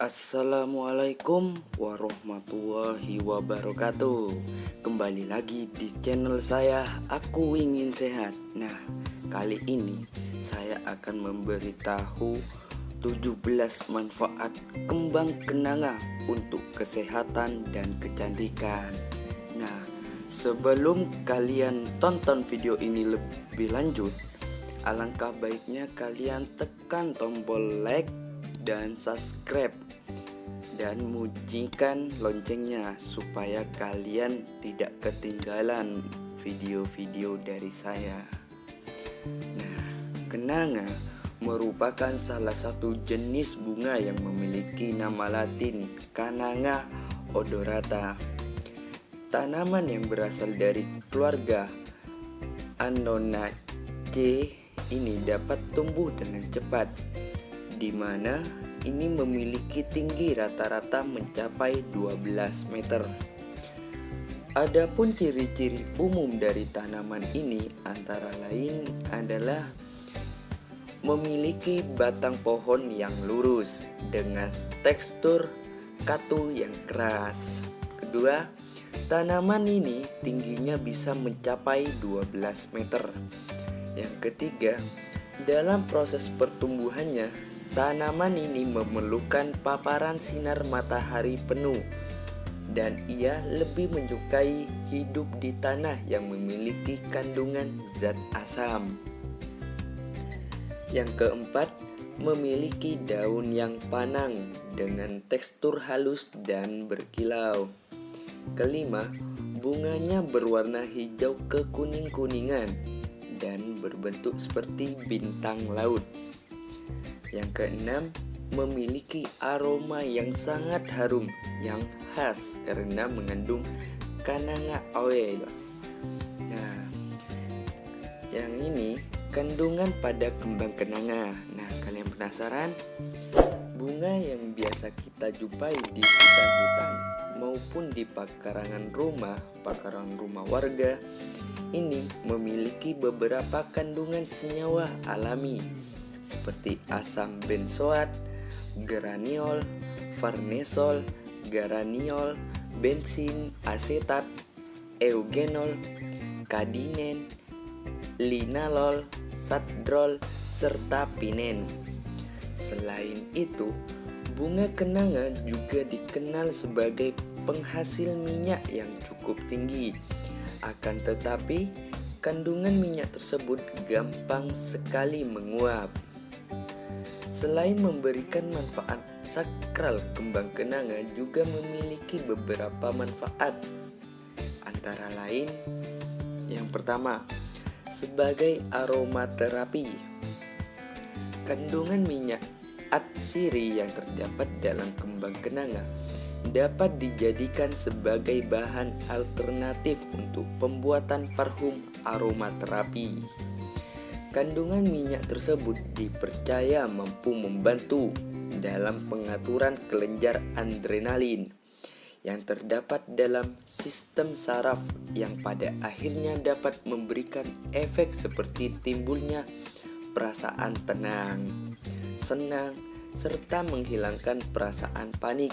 Assalamualaikum warahmatullahi wabarakatuh. Kembali lagi di channel saya, Aku Ingin Sehat. Nah, kali ini saya akan memberitahu 17 manfaat kembang kenanga untuk kesehatan dan kecantikan. Nah, sebelum kalian tonton video ini lebih lanjut, alangkah baiknya kalian tekan tombol like dan subscribe dan bunyikan loncengnya supaya kalian tidak ketinggalan video-video dari saya. Nah, kenanga merupakan salah satu jenis bunga yang memiliki nama latin Cananga odorata. Tanaman yang berasal dari keluarga Annonaceae ini dapat tumbuh dengan cepat, di mana ini memiliki tinggi rata-rata mencapai 12 meter. Adapun ciri-ciri umum dari tanaman ini antara lain adalah memiliki batang pohon yang lurus dengan tekstur katu yang keras. Kedua, tanaman ini tingginya bisa mencapai 12 meter. Yang ketiga, dalam proses pertumbuhannya, tanaman ini memerlukan paparan sinar matahari penuh, dan ia lebih menyukai hidup di tanah yang memiliki kandungan zat asam. Yang keempat, memiliki daun yang panang dengan tekstur halus dan berkilau. Kelima, bunganya berwarna hijau kekuning-kuningan dan berbentuk seperti bintang laut. Yang keenam, memiliki aroma yang sangat harum yang khas karena mengandung cananga oil. Nah, yang ini kandungan pada kembang kenanga. Nah, kalian penasaran? Bunga yang biasa kita jumpai di hutan-hutan maupun di pekarangan rumah warga ini memiliki beberapa kandungan senyawa alami seperti asam benzoat, geraniol, farnesol, geraniol, bensin, asetat, eugenol, kadinen, linalol, satdrol, serta pinen. Selain itu, bunga kenanga juga dikenal sebagai penghasil minyak yang cukup tinggi. Akan tetapi, kandungan minyak tersebut gampang sekali menguap. Selain memberikan manfaat sakral, kembang kenanga juga memiliki beberapa manfaat. Antara lain, yang pertama, sebagai aromaterapi. Kandungan minyak atsiri yang terdapat dalam kembang kenanga dapat dijadikan sebagai bahan alternatif untuk pembuatan parfum aromaterapi. Kandungan minyak tersebut dipercaya mampu membantu dalam pengaturan kelenjar adrenalin yang terdapat dalam sistem saraf, yang pada akhirnya dapat memberikan efek seperti timbulnya perasaan tenang, senang, serta menghilangkan perasaan panik,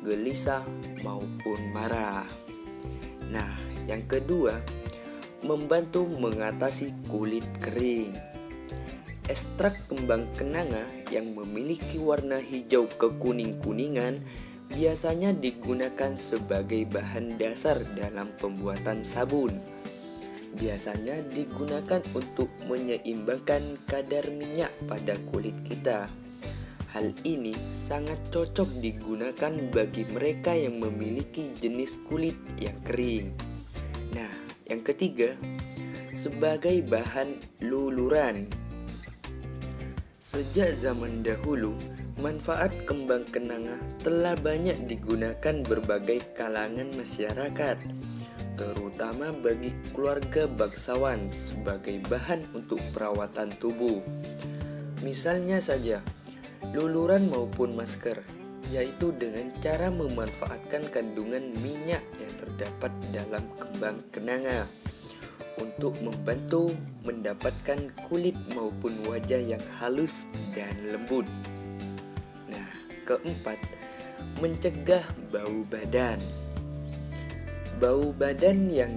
gelisah, maupun marah. Nah, yang kedua, membantu mengatasi kulit kering. Ekstrak kembang kenanga yang memiliki warna hijau kekuning-kuningan biasanya digunakan sebagai bahan dasar dalam pembuatan sabun. Biasanya digunakan untuk menyeimbangkan kadar minyak pada kulit kita. Hal ini sangat cocok digunakan bagi mereka yang memiliki jenis kulit yang kering. Nah, yang ketiga, sebagai bahan luluran. Sejak zaman dahulu, manfaat kembang kenanga telah banyak digunakan berbagai kalangan masyarakat, terutama bagi keluarga bangsawan sebagai bahan untuk perawatan tubuh. Misalnya saja, luluran maupun masker, yaitu dengan cara memanfaatkan kandungan minyak yang terdapat dalam kembang kenanga untuk membantu mendapatkan kulit maupun wajah yang halus dan lembut. Nah, keempat, mencegah bau badan. Bau badan yang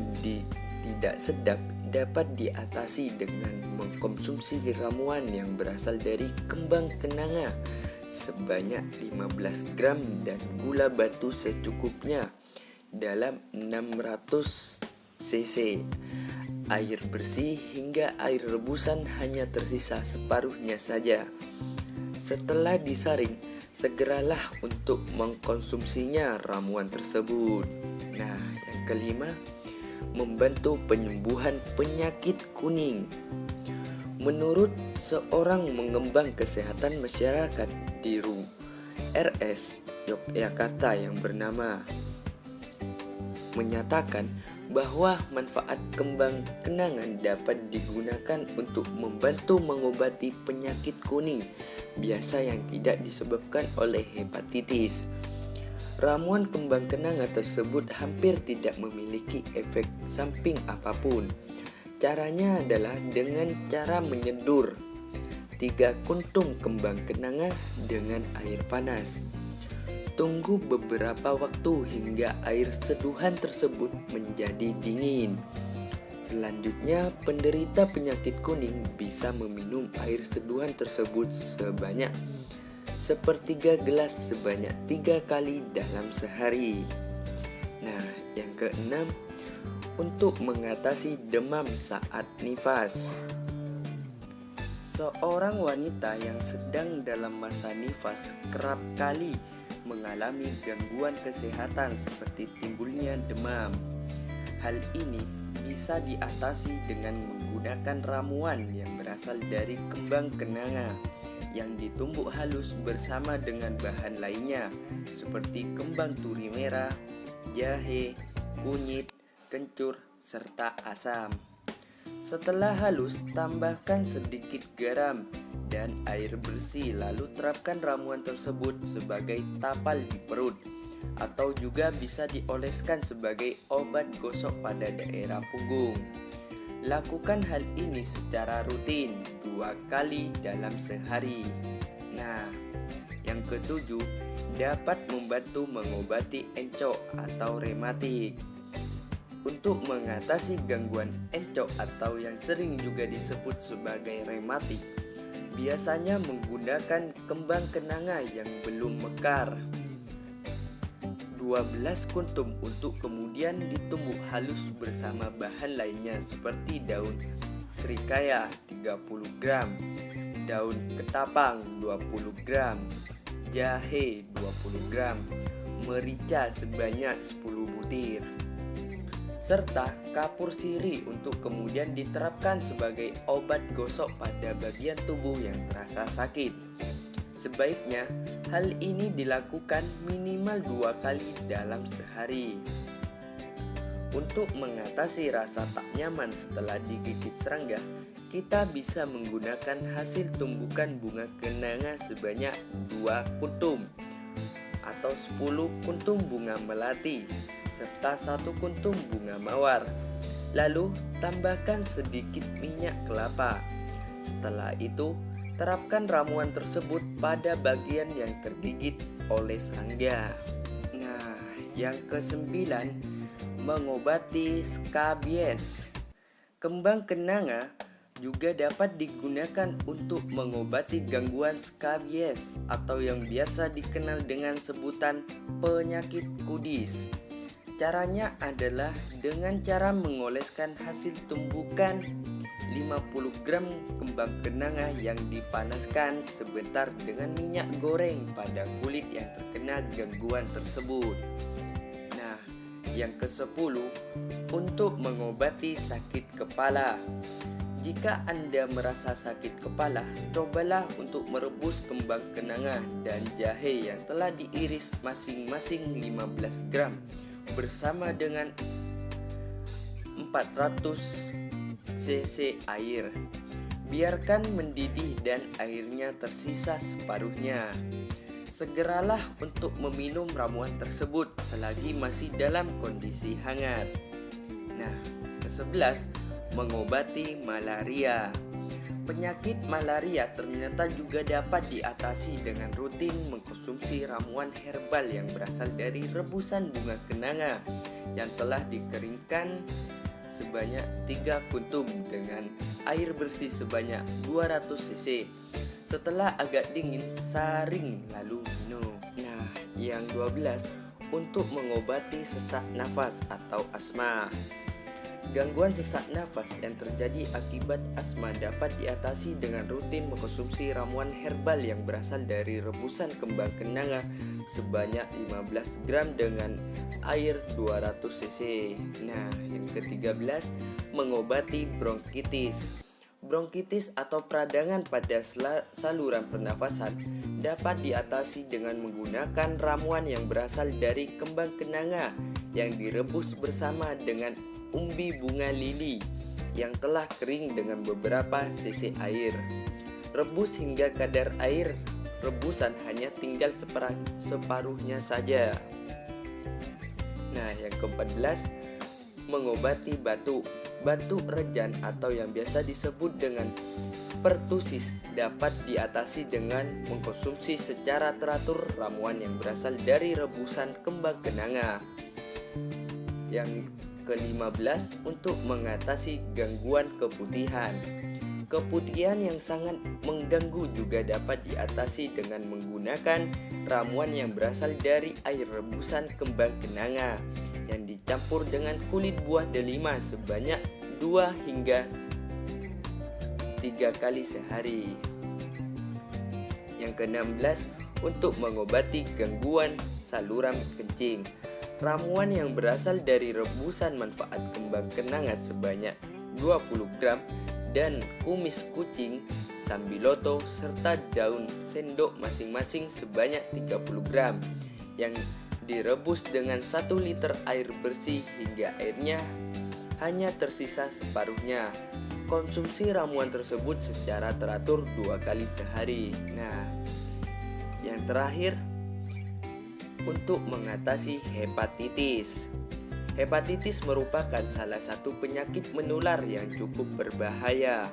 tidak sedap dapat diatasi dengan mengkonsumsi ramuan yang berasal dari kembang kenanga sebanyak 15 gram dan gula batu secukupnya dalam 600 cc air bersih hingga air rebusan hanya tersisa separuhnya saja. Setelah disaring, segeralah untuk mengkonsumsinya ramuan tersebut. Nah, yang kelima, membantu penyembuhan penyakit kuning. Menurut seorang mengembang kesehatan masyarakat di RS Yogyakarta yang bernama menyatakan bahwa manfaat kembang kenangan dapat digunakan untuk membantu mengobati penyakit kuning biasa yang tidak disebabkan oleh hepatitis. Ramuan kembang kenanga tersebut hampir tidak memiliki efek samping apapun. Caranya adalah dengan cara menyedur 3 kuntum kembang kenanga dengan air panas. Tunggu beberapa waktu hingga air seduhan tersebut menjadi dingin. Selanjutnya, penderita penyakit kuning bisa meminum air seduhan tersebut sebanyak sepertiga gelas sebanyak 3 kali dalam sehari. Nah, yang keenam, untuk mengatasi demam saat nifas. Seorang wanita yang sedang dalam masa nifas kerap kali mengalami gangguan kesehatan seperti timbulnya demam. Hal ini bisa diatasi dengan menggunakan ramuan yang berasal dari kembang kenanga yang ditumbuk halus bersama dengan bahan lainnya seperti kembang turi merah, jahe, kunyit, kencur, serta asam. Setelah halus, tambahkan sedikit garam dan air bersih, lalu terapkan ramuan tersebut sebagai tapal di perut atau juga bisa dioleskan sebagai obat gosok pada daerah punggung. Lakukan hal ini secara rutin 2 kali dalam sehari. Nah, yang ketujuh, dapat membantu mengobati encok atau rematik. Untuk mengatasi gangguan encok atau yang sering juga disebut sebagai rematik, biasanya menggunakan kembang kenanga yang belum mekar 12 kuntum untuk kemudian ditumbuk halus bersama bahan lainnya seperti daun serikaya 30 gram, daun ketapang 20 gram, jahe 20 gram, merica sebanyak 10 butir, serta kapur sirih untuk kemudian diterapkan sebagai obat gosok pada bagian tubuh yang terasa sakit. Sebaiknya hal ini dilakukan minimal 2 kali dalam sehari. Untuk mengatasi rasa tak nyaman setelah digigit serangga, kita bisa menggunakan hasil tumbukan bunga kenanga sebanyak 2 kuntum atau 10 kuntum bunga melati serta 1 kuntum bunga mawar. Lalu tambahkan sedikit minyak kelapa. Setelah itu, terapkan ramuan tersebut pada bagian yang tergigit oleh serangga. Nah, yang kesembilan, mengobati skabies. Kembang kenanga juga dapat digunakan untuk mengobati gangguan skabies atau yang biasa dikenal dengan sebutan penyakit kudis. Caranya adalah dengan cara mengoleskan hasil tumbukan 50 gram kembang kenanga yang dipanaskan sebentar dengan minyak goreng pada kulit yang terkena gangguan tersebut. Nah, yang ke-10, untuk mengobati sakit kepala. Jika Anda merasa sakit kepala, cobalah untuk merebus kembang kenanga dan jahe yang telah diiris masing-masing 15 gram bersama dengan 400 cc air. Biarkan mendidih dan airnya tersisa separuhnya. Segeralah untuk meminum ramuan tersebut selagi masih dalam kondisi hangat. Nah, ke-11, mengobati malaria. Penyakit malaria ternyata juga dapat diatasi dengan rutin mengkonsumsi mengkonsumsi ramuan herbal yang berasal dari rebusan bunga kenanga yang telah dikeringkan sebanyak 3 kuntum dengan air bersih sebanyak 200 cc. Setelah agak dingin, saring lalu minum. Nah, yang 12, untuk mengobati sesak nafas atau asma. Gangguan sesak nafas yang terjadi akibat asma dapat diatasi dengan rutin mengkonsumsi ramuan herbal yang berasal dari rebusan kembang kenanga sebanyak 15 gram dengan air 200 cc. Nah, yang ke-13, mengobati bronkitis. Bronkitis atau peradangan pada saluran pernafasan dapat diatasi dengan menggunakan ramuan yang berasal dari kembang kenanga yang direbus bersama dengan umbi bunga lili yang telah kering dengan beberapa cc air. Rebus hingga kadar air rebusan hanya tinggal separuhnya saja. Nah, yang ke-14, mengobati batuk. Batuk rejan atau yang biasa disebut dengan pertusis dapat diatasi dengan mengkonsumsi secara teratur ramuan yang berasal dari rebusan kembang kenanga. Yang ke-15, untuk mengatasi gangguan keputihan. Keputihan yang sangat mengganggu juga dapat diatasi dengan menggunakan ramuan yang berasal dari air rebusan kembang kenanga yang dicampur dengan kulit buah delima sebanyak 2 hingga 3 kali sehari. Yang ke-16, untuk mengobati gangguan saluran kencing. Ramuan yang berasal dari rebusan manfaat kembang kenanga sebanyak 20 gram dan kumis kucing, sambiloto, serta daun sendok masing-masing sebanyak 30 gram yang direbus dengan 1 liter air bersih hingga airnya hanya tersisa separuhnya. Konsumsi ramuan tersebut secara teratur 2 kali sehari. Nah, yang terakhir, untuk mengatasi hepatitis. Hepatitis merupakan salah satu penyakit menular yang cukup berbahaya.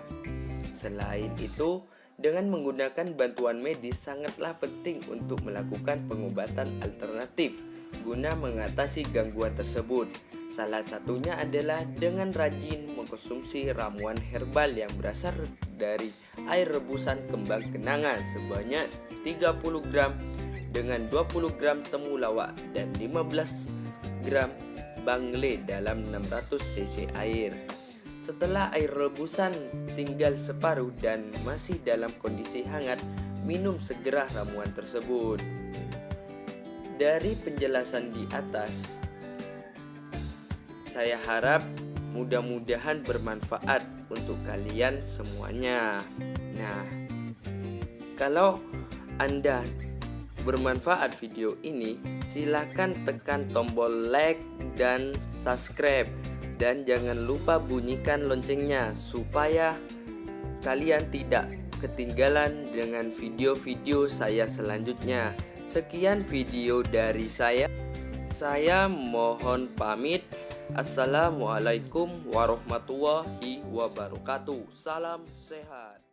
Selain itu, dengan menggunakan bantuan medis sangatlah penting untuk melakukan pengobatan alternatif guna mengatasi gangguan tersebut. Salah satunya adalah dengan rajin mengkonsumsi ramuan herbal yang berasal dari air rebusan kembang kenanga sebanyak 30 gram dengan 20 gram temulawak dan 15 gram bangle dalam 600 cc air. Setelah air rebusan tinggal separuh dan masih dalam kondisi hangat, minum segera ramuan tersebut. Dari penjelasan di atas, saya harap mudah-mudahan bermanfaat untuk kalian semuanya. Nah, kalau Anda bermanfaat video ini, silakan tekan tombol like dan subscribe, dan jangan lupa bunyikan loncengnya supaya kalian tidak ketinggalan dengan video-video saya selanjutnya. Sekian video dari saya mohon pamit. Assalamualaikum warahmatullahi wabarakatuh. Salam sehat.